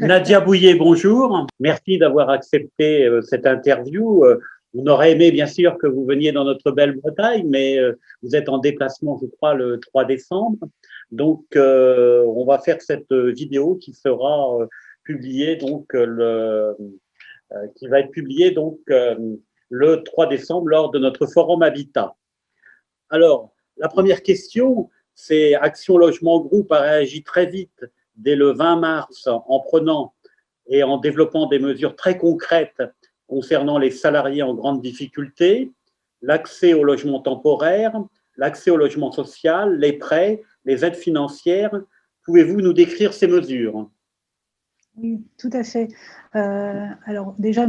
Nadia Bouillet, bonjour. Merci d'avoir accepté cette interview. On aurait aimé, bien sûr, que vous veniez dans notre belle Bretagne, mais vous êtes en déplacement, je crois, le 3 décembre. Donc, on va faire cette vidéo qui sera publiée, qui va être publiée le 3 décembre lors de notre forum Habitat. Alors, la première question, c'est Action Logement Groupe a réagi très vite dès le 20 mars en prenant et en développant des mesures très concrètes concernant les salariés en grande difficulté, l'accès au logement temporaire, l'accès au logement social, les prêts, les aides financières. Pouvez-vous nous décrire ces mesures ? Oui, tout à fait. Alors déjà,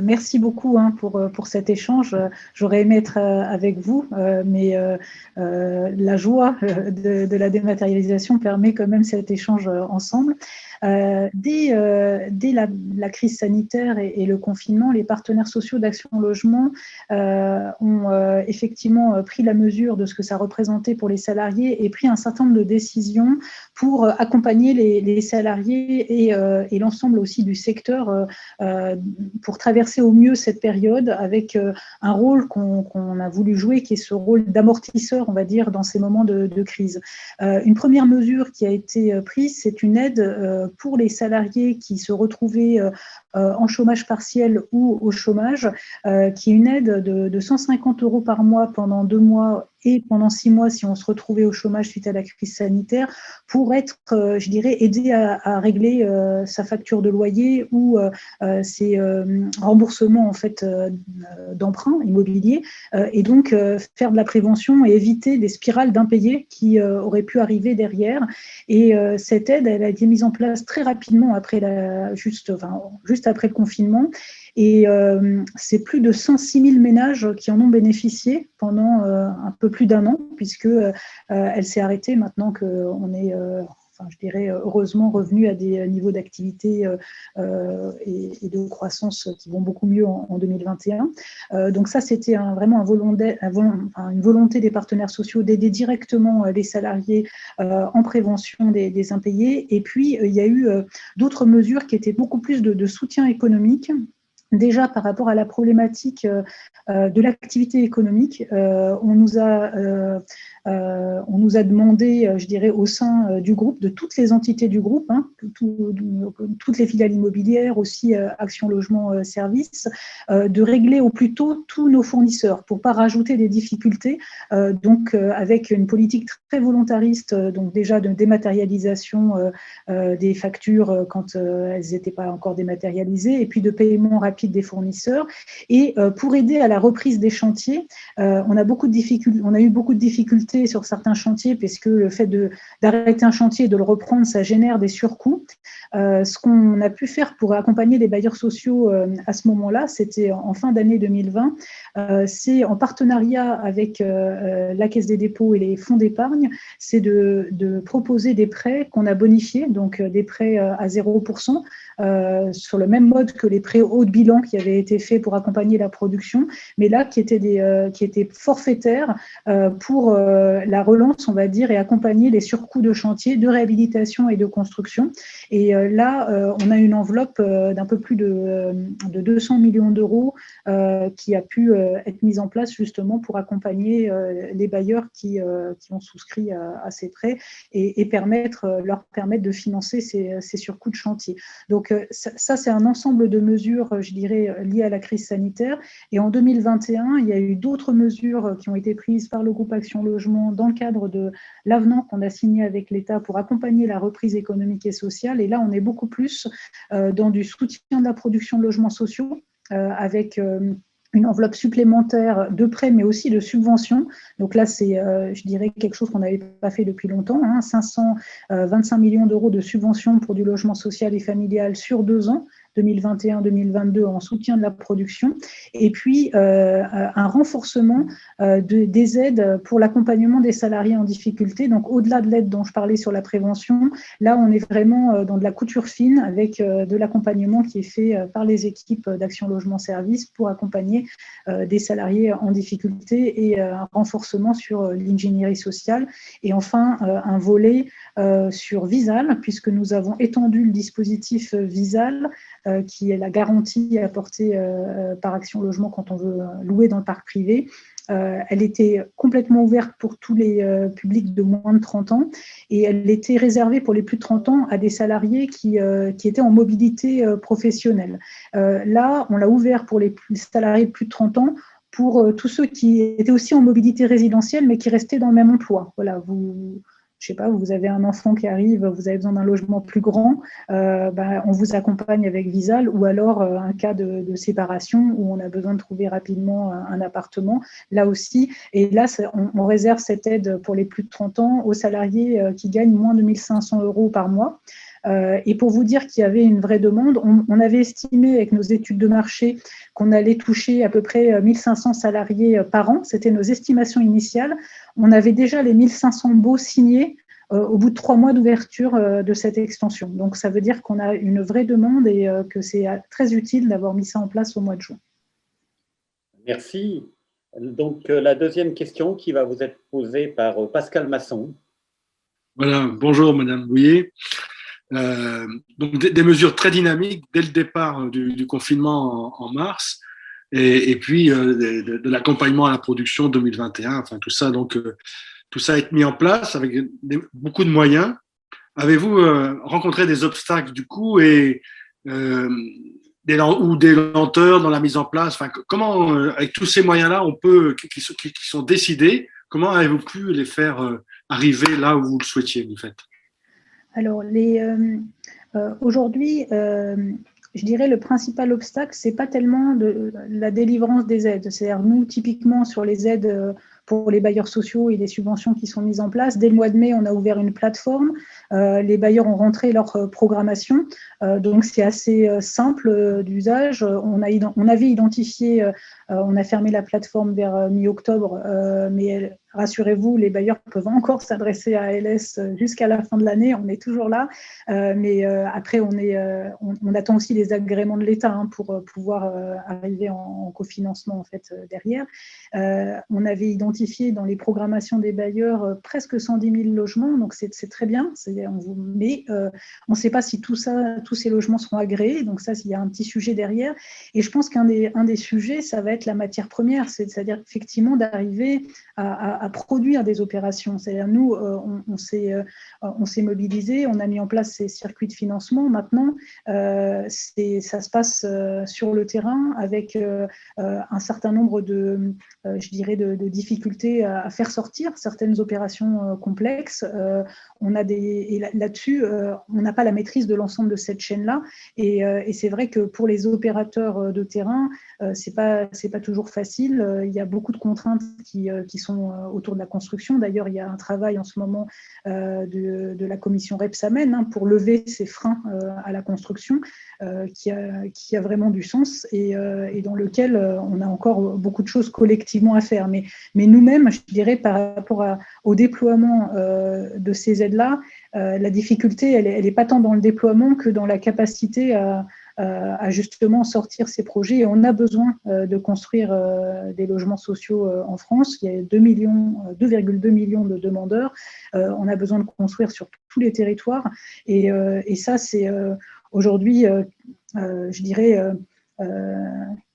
merci beaucoup pour cet échange. J'aurais aimé être avec vous, mais la joie de la dématérialisation permet quand même cet échange ensemble. Dès la crise sanitaire et le confinement, les partenaires sociaux d'Action Logement ont effectivement pris la mesure de ce que ça représentait pour les salariés et pris un certain nombre de décisions pour accompagner les salariés et l'ensemble aussi du secteur pour traverser au mieux cette période avec un rôle qu'on a voulu jouer, qui est ce rôle d'amortisseur, on va dire, dans ces moments de crise. Une première mesure qui a été prise, c'est une aide pour les salariés qui se retrouvaient en chômage partiel ou au chômage, qui est une aide de 150 € par mois pendant 2 mois et pendant 6 mois si on se retrouvait au chômage suite à la crise sanitaire, pour être, je dirais, aidé à régler sa facture de loyer ou ses remboursements en fait, d'emprunts immobiliers, et donc faire de la prévention et éviter des spirales d'impayés qui auraient pu arriver derrière. Et cette aide, elle a été mise en place très rapidement après juste après le confinement. Et c'est plus de 106 000 ménages qui en ont bénéficié pendant un peu plus d'1 an, puisque elle s'est arrêtée maintenant qu'on est, je dirais, heureusement revenu à des niveaux d'activité et de croissance qui vont beaucoup mieux en 2021. Donc ça, c'était vraiment une volonté des partenaires sociaux d'aider directement les salariés en prévention des impayés. Et puis, il y a eu d'autres mesures qui étaient beaucoup plus de soutien économique. Déjà, par rapport à la problématique de l'activité économique, on nous a demandé, je dirais, au sein du groupe, de toutes les entités du groupe, toutes les filiales immobilières, aussi Action Logement Service, de régler au plus tôt tous nos fournisseurs pour ne pas rajouter des difficultés. Donc, avec une politique très volontariste, donc déjà de dématérialisation des factures quand elles n'étaient pas encore dématérialisées, et puis de paiement rapide des fournisseurs. Et pour aider à la reprise des chantiers, on a eu beaucoup de difficultés sur certains chantiers, parce que le fait d'arrêter un chantier et de le reprendre, ça génère des surcoûts. Ce qu'on a pu faire pour accompagner les bailleurs sociaux à ce moment-là, c'était en fin d'année 2020, c'est en partenariat avec la Caisse des dépôts et les fonds d'épargne, c'est de proposer des prêts qu'on a bonifiés, donc des prêts à 0%, sur le même mode que les prêts haut de bilan qui avaient été faits pour accompagner la production, mais là qui étaient forfaitaires pour la relance, on va dire, et accompagner les surcoûts de chantier, de réhabilitation et de construction. Et là, on a une enveloppe d'un peu plus de 200 millions d'euros qui a pu être mise en place justement pour accompagner les bailleurs qui ont souscrit à ces prêts et leur permettre de financer ces surcoûts de chantier. Donc ça, c'est un ensemble de mesures, je dirais, liées à la crise sanitaire. Et en 2021, il y a eu d'autres mesures qui ont été prises par le groupe Action Logement dans le cadre de l'avenant qu'on a signé avec l'État pour accompagner la reprise économique et sociale. Et là, on est beaucoup plus dans du soutien de la production de logements sociaux avec une enveloppe supplémentaire de prêts, mais aussi de subventions. Donc là, c'est, je dirais, quelque chose qu'on n'avait pas fait depuis longtemps, 525 millions d'euros de subventions pour du logement social et familial sur 2 ans, 2021-2022 en soutien de la production, et puis un renforcement des aides pour l'accompagnement des salariés en difficulté. Donc, au-delà de l'aide dont je parlais sur la prévention, là, on est vraiment dans de la couture fine avec de l'accompagnement qui est fait par les équipes d'Action Logement Service pour accompagner des salariés en difficulté et un renforcement sur l'ingénierie sociale. Et enfin, un volet sur Visal, puisque nous avons étendu le dispositif Visal, qui est la garantie apportée par Action Logement quand on veut louer dans le parc privé. Elle était complètement ouverte pour tous les publics de moins de 30 ans et elle était réservée pour les plus de 30 ans à des salariés qui étaient en mobilité professionnelle. Là, on l'a ouvert pour les salariés de plus de 30 ans pour tous ceux qui étaient aussi en mobilité résidentielle mais qui restaient dans le même emploi. Voilà, je sais pas, vous avez un enfant qui arrive, vous avez besoin d'un logement plus grand, on vous accompagne avec Visal, ou alors un cas de séparation où on a besoin de trouver rapidement un appartement, là aussi. Et là, on réserve cette aide pour les plus de 30 ans aux salariés qui gagnent moins de 1 500 € par mois. Et pour vous dire qu'il y avait une vraie demande, on avait estimé avec nos études de marché qu'on allait toucher à peu près 1 500 salariés par an. C'était nos estimations initiales. On avait déjà les 1 500 baux signés au bout de 3 mois d'ouverture de cette extension. Donc, ça veut dire qu'on a une vraie demande et que c'est très utile d'avoir mis ça en place au mois de juin. Merci. Donc, la deuxième question qui va vous être posée par Pascal Masson. Voilà, bonjour Madame Bouillet. Donc des mesures très dynamiques dès le départ du confinement en mars et puis de l'accompagnement à la production 2021, enfin tout ça, donc tout ça a été mis en place avec beaucoup de moyens. Avez-vous rencontré des obstacles du coup et des lenteurs dans la mise en place? Enfin, comment, avec tous ces moyens-là, qui sont décidés, comment avez-vous pu les faire arriver là où vous le souhaitiez, en fait? Alors, aujourd'hui, je dirais le principal obstacle, ce n'est pas tellement la délivrance des aides. C'est-à-dire, nous, typiquement, sur les aides pour les bailleurs sociaux et les subventions qui sont mises en place, dès le mois de mai, on a ouvert une plateforme. Les bailleurs ont rentré leur programmation. Donc, c'est assez simple d'usage. On avait identifié, on a fermé la plateforme vers mi-octobre, mais rassurez-vous, les bailleurs peuvent encore s'adresser à ALS jusqu'à la fin de l'année. On est toujours là. Mais après, on attend aussi les agréments de l'État pour pouvoir arriver en cofinancement en fait, derrière. On avait identifié dans les programmations des bailleurs presque 110 000 logements, donc c'est très bien. Mais on ne sait pas si tous ces logements seront agréés. Donc ça, il y a un petit sujet derrière. Et je pense qu'un des sujets, ça va être la matière première, c'est-à-dire effectivement d'arriver à produire des opérations. C'est-à-dire nous, on s'est mobilisé, on a mis en place ces circuits de financement. Maintenant, ça se passe sur le terrain avec un certain nombre de difficultés à faire sortir certaines opérations complexes. Et là-dessus, on n'a pas la maîtrise de l'ensemble de cette chaîne-là. Et c'est vrai que pour les opérateurs de terrain, c'est pas toujours facile. Il y a beaucoup de contraintes qui sont autour de la construction. D'ailleurs, il y a un travail en ce moment de la commission Rebsamen pour lever ces freins à la construction qui a vraiment du sens et dans lequel on a encore beaucoup de choses collectivement à faire. Mais nous-mêmes, je dirais, par rapport au déploiement de ces aides-là, la difficulté, elle n'est pas tant dans le déploiement que dans la capacité à justement sortir ces projets. Et on a besoin de construire des logements sociaux en France. Il y a 2,2 millions de demandeurs. On a besoin de construire sur tous les territoires. Et ça, c'est aujourd'hui, je dirais,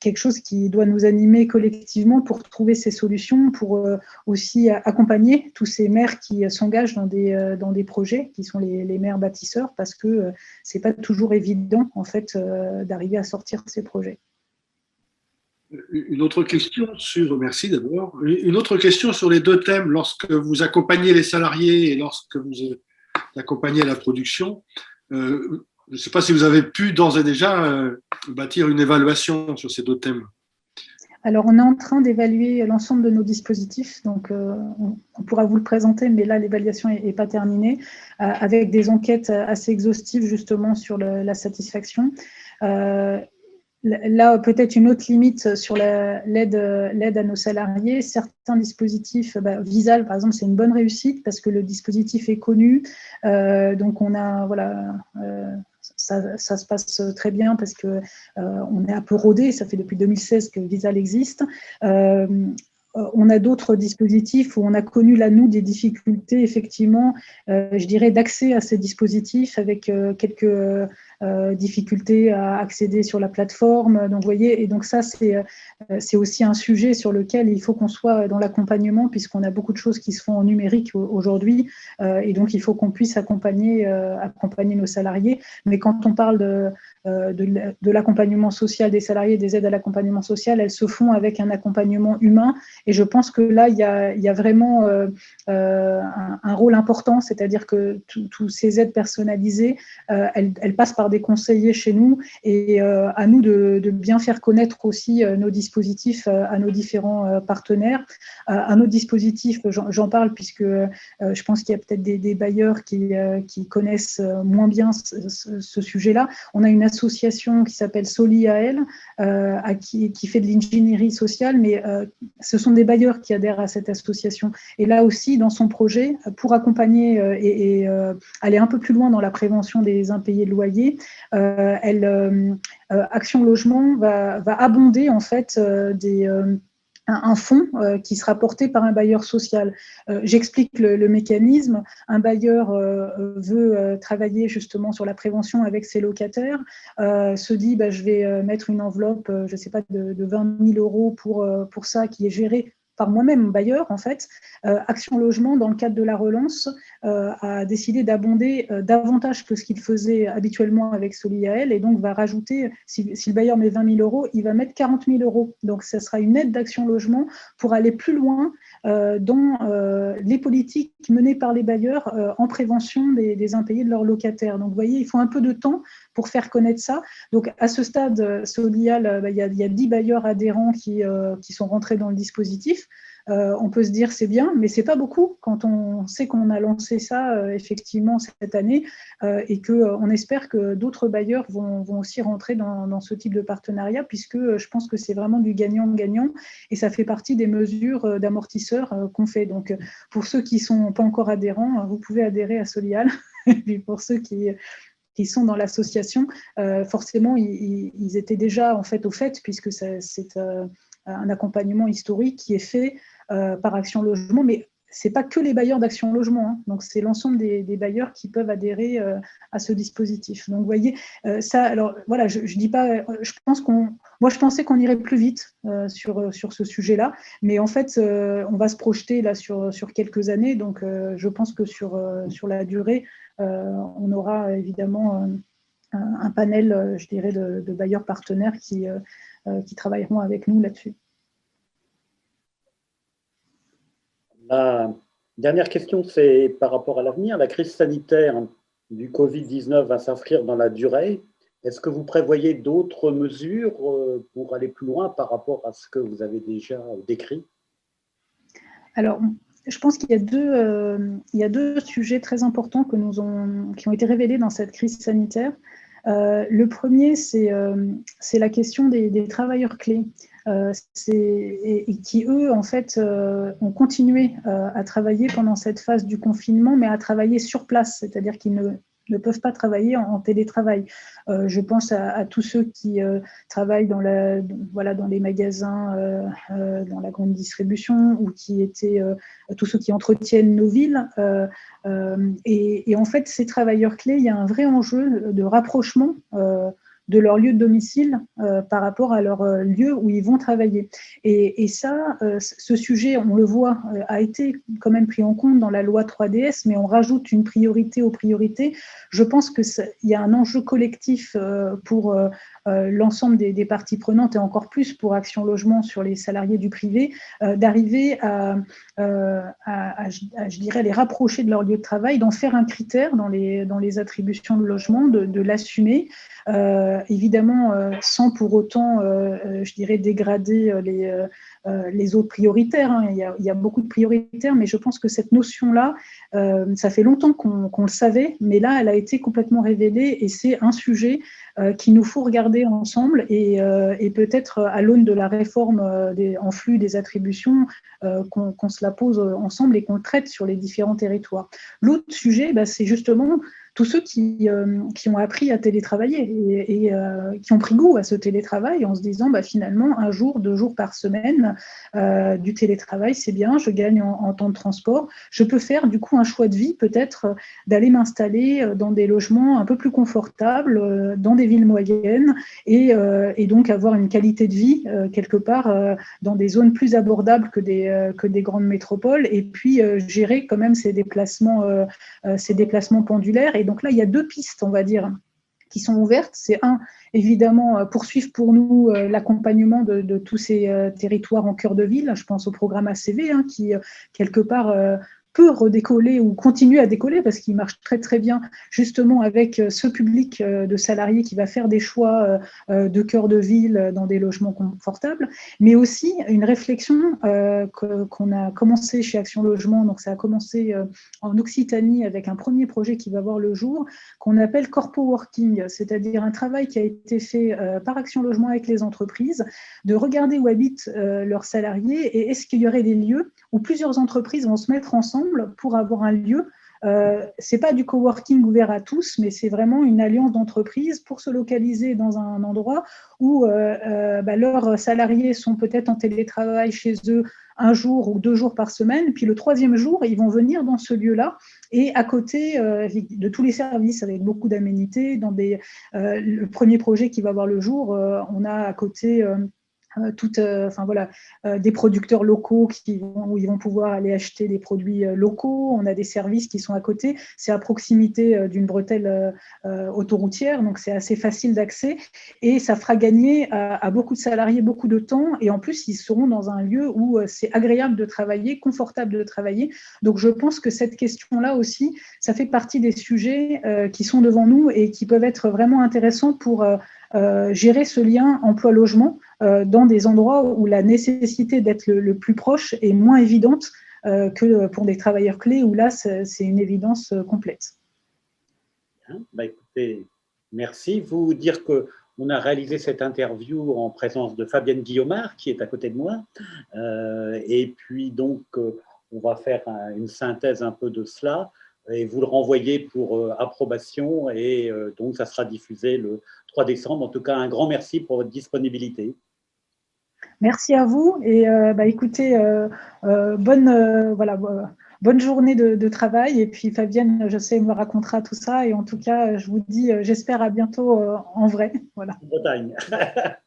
quelque chose qui doit nous animer collectivement pour trouver ces solutions, pour aussi accompagner tous ces maires qui s'engagent dans des projets, qui sont les maires bâtisseurs, parce que c'est pas toujours évident en fait d'arriver à sortir ces projets. Une autre question merci d'abord. Une autre question sur les deux thèmes, lorsque vous accompagnez les salariés et lorsque vous accompagnez la production. Je ne sais pas si vous avez pu d'ores et déjà bâtir une évaluation sur ces deux thèmes. Alors, on est en train d'évaluer l'ensemble de nos dispositifs, donc on pourra vous le présenter, mais là, l'évaluation n'est pas terminée, avec des enquêtes assez exhaustives justement sur la satisfaction. Là, peut-être une autre limite sur l'aide à nos salariés. Certains dispositifs, Visal, par exemple, c'est une bonne réussite parce que le dispositif est connu. Donc, on a, voilà, ça se passe très bien parce que on est un peu rodé. Ça fait depuis 2016 que Visal existe. On a d'autres dispositifs où on a connu, là, nous, des difficultés, effectivement, je dirais, d'accès à ces dispositifs avec quelques difficultés à accéder sur la plateforme. Donc, vous voyez, et donc ça, c'est aussi un sujet sur lequel il faut qu'on soit dans l'accompagnement, puisqu'on a beaucoup de choses qui se font en numérique aujourd'hui, et donc il faut qu'on puisse accompagner nos salariés. Mais quand on parle de l'accompagnement social des salariés, des aides à l'accompagnement social, elles se font avec un accompagnement humain. Et je pense que là, il y a vraiment un rôle important, c'est-à-dire que toutes ces aides personnalisées, elles passent par des conseillers chez nous, et à nous de bien faire connaître aussi nos dispositifs à nos différents partenaires. Un autre dispositif, j'en parle puisque je pense qu'il y a peut-être des bailleurs qui connaissent moins bien ce sujet-là. On a une association qui s'appelle Soliael, qui fait de l'ingénierie sociale, mais ce sont des bailleurs qui adhèrent à cette association. Et là aussi, dans son projet, pour accompagner et aller un peu plus loin dans la prévention des impayés de loyer, Action Logement va abonder en fait un fonds qui sera porté par un bailleur social. J'explique le mécanisme. Un bailleur veut travailler justement sur la prévention avec ses locataires, se dit je vais mettre une enveloppe, je ne sais pas, de 20 000 euros pour ça, qui est géré par moi-même, bailleur, en fait. Action Logement, dans le cadre de la relance, a décidé d'abonder davantage que ce qu'il faisait habituellement avec Soliael, et donc va rajouter, si le bailleur met 20 000 euros, il va mettre 40 000 euros. Donc, ce sera une aide d'Action Logement pour aller plus loin dans les politiques menées par les bailleurs en prévention des impayés de leurs locataires. Donc, vous voyez, il faut un peu de temps pour faire connaître ça. Donc, à ce stade, Solial, il y a 10 bailleurs adhérents qui sont rentrés dans le dispositif. On peut se dire c'est bien, mais c'est pas beaucoup quand on sait qu'on a lancé ça effectivement cette année, et qu'on espère que d'autres bailleurs vont aussi rentrer dans ce type de partenariat, puisque je pense que c'est vraiment du gagnant-gagnant, et ça fait partie des mesures d'amortisseurs qu'on fait. Donc, pour ceux qui ne sont pas encore adhérents, vous pouvez adhérer à Solial. Et puis pour ceux qui sont dans l'association, forcément, ils étaient déjà en fait au fait, puisque c'est un accompagnement historique qui est fait par Action Logement, mais ce n'est pas que les bailleurs d'Action Logement, hein. Donc c'est l'ensemble des bailleurs qui peuvent adhérer à ce dispositif. Donc vous voyez, ça, alors voilà, je dis pas, moi je pensais qu'on irait plus vite sur ce sujet-là, mais en fait on va se projeter là sur quelques années, donc je pense que sur la durée, on aura évidemment un panel, je dirais, de bailleurs partenaires qui travailleront avec nous là-dessus. La dernière question, c'est par rapport à l'avenir. La crise sanitaire du Covid-19 va s'inscrire dans la durée. Est-ce que vous prévoyez d'autres mesures pour aller plus loin par rapport à ce que vous avez déjà décrit? Alors, je pense qu'il y a deux sujets très importants qui ont été révélés dans cette crise sanitaire. Le premier, c'est la question des travailleurs clés, et qui, eux, en fait, ont continué à travailler pendant cette phase du confinement, mais à travailler sur place, c'est-à-dire qu'ils ne peuvent pas travailler en télétravail. Je pense à tous ceux qui travaillent dans les magasins, dans la grande distribution, ou tous ceux qui entretiennent nos villes. Et en fait, ces travailleurs clés, il y a un vrai enjeu de rapprochement de leur lieu de domicile par rapport à leur lieu où ils vont travailler. Et ça, ce sujet, on le voit, a été quand même pris en compte dans la loi 3DS, mais on rajoute une priorité aux priorités. Je pense qu'il y a un enjeu collectif pour l'ensemble des parties prenantes, et encore plus pour Action Logement sur les salariés du privé, d'arriver à, je dirais, les rapprocher de leur lieu de travail, d'en faire un critère dans les attributions de logement, de l'assumer, évidemment sans pour autant, je dirais, dégrader les autres prioritaires. Hein. Il y a beaucoup de prioritaires, mais je pense que cette notion-là, ça fait longtemps qu'on le savait, mais là, elle a été complètement révélée et c'est un sujet qu'il nous faut regarder ensemble et peut-être à l'aune de la réforme en flux des attributions, qu'on se la pose ensemble et qu'on le traite sur les différents territoires. L'autre sujet, c'est justement tous ceux qui ont appris à télétravailler et qui ont pris goût à ce télétravail en se disant finalement 1 jour, 2 jours par semaine du télétravail, c'est bien, je gagne en temps de transport, je peux faire du coup un choix de vie peut-être d'aller m'installer dans des logements un peu plus confortables, dans des villes moyennes et donc avoir une qualité de vie quelque part dans des zones plus abordables que des grandes métropoles et puis gérer quand même ces déplacements pendulaires. Et donc là, il y a 2 pistes, on va dire, qui sont ouvertes. C'est évidemment, poursuivre pour nous l'accompagnement de tous ces territoires en cœur de ville. Je pense au programme ACV, qui, quelque part, peut redécoller ou continuer à décoller parce qu'il marche très très bien justement avec ce public de salariés qui va faire des choix de cœur de ville dans des logements confortables, mais aussi une réflexion qu'on a commencé chez Action Logement, donc ça a commencé en Occitanie avec un premier projet qui va voir le jour, qu'on appelle Corpo Working, c'est-à-dire un travail qui a été fait par Action Logement avec les entreprises, de regarder où habitent leurs salariés et est-ce qu'il y aurait des lieux où plusieurs entreprises vont se mettre ensemble pour avoir un lieu. C'est pas du coworking ouvert à tous, mais c'est vraiment une alliance d'entreprises pour se localiser dans un endroit où leurs salariés sont peut-être en télétravail chez eux 1 jour ou 2 jours par semaine, puis le 3e jour, ils vont venir dans ce lieu-là et à côté de tous les services avec beaucoup d'aménités. Le premier projet qui va voir le jour, on a à côté des producteurs locaux où ils vont pouvoir aller acheter des produits locaux. On a des services qui sont à côté. C'est à proximité d'une bretelle autoroutière, donc c'est assez facile d'accès. Et ça fera gagner à beaucoup de salariés beaucoup de temps. Et en plus, ils seront dans un lieu où c'est agréable de travailler, confortable de travailler. Donc, je pense que cette question-là aussi, ça fait partie des sujets qui sont devant nous et qui peuvent être vraiment intéressants pour gérer ce lien emploi-logement dans des endroits où la nécessité d'être le plus proche est moins évidente que pour des travailleurs clés, où là, c'est une évidence complète. Écoutez, merci. Vous dire qu'on a réalisé cette interview en présence de Fabienne Guillaumard, qui est à côté de moi. Et puis, donc, on va faire une synthèse un peu de cela et vous le renvoyer pour approbation. Et donc, ça sera diffusé le 3 décembre. En tout cas, un grand merci pour votre disponibilité. Merci à vous et écoutez, bonne journée de travail et puis Fabienne, je sais, me racontera tout ça et en tout cas, je vous dis, j'espère à bientôt en vrai. Voilà. En Bretagne.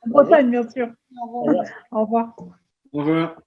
En Bretagne, bien sûr. Au revoir. Au revoir.